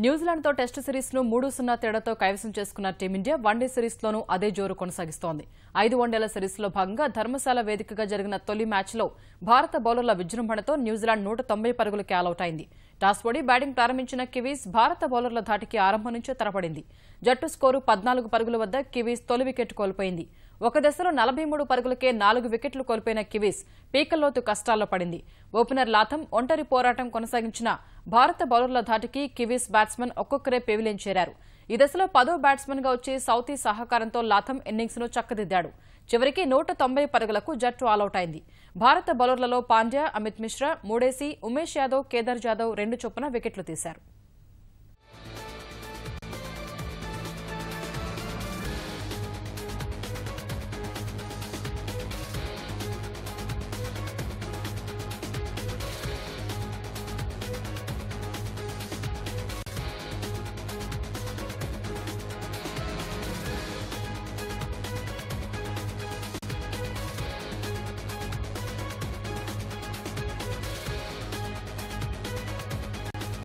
New Zealand తో test series ను 3-0 తేడాతో కైవసం చేసుకున్న టీమిండియా వన్డే సిరీస్ లోనూ అదే జోరు కొనసాగిస్తోంది. 5 వన్డేల సిరీస్ లో భాగంగా ధర్మశాల వేదికగా జరిగిన తొలి మ్యాచ్ లో భారత బౌలర్ల విజృంభణతో న్యూజిలాండ్ 190 పరుగులకి ఆలౌట్ అయింది. టాస్ ఓడి బ్యాటింగ్ ప్రారంభించిన కివీస్ భారత బౌలర్ల ధాటికి ఆరంభం నుంచే తరపడింది. జట్టు స్కోరు 14 పరుగుల వద్ద కివీస్ తొలి వికెట్ కోల్పోయింది. ఒక దశలో 43 పరుగులకే 4 వికెట్లు కోల్పోయిన కివీస్ పీకల్లోతు కష్టాల్లో పడింది. ఓపెనర్ లాథం ఒంటరి పోరాటం కొనసాగించిన భారత బౌలర్ల ధాటికి కివీస్ బ్యాట్స్మెన్ ఒక్కొక్కరే పెవిలియన్ చేరారు. ఈ దశలో 10వ బ్యాట్స్మెన్ గా వచ్చి సౌతీ సహకారంతో లాథం ఇన్నింగ్స్ ను చక్కదిద్దాడు. చివరికి 190 పరుగులకు జట్టు ఆలౌట్ అయింది. భారత బౌలర్లలో పాండ్యా, అమిత్ మిశ్రా, మూడేసి, ఉమేష్ యాదవ్, కేదార్ జాదవ్ 2 చొప్పున వికెట్లు తీశారు.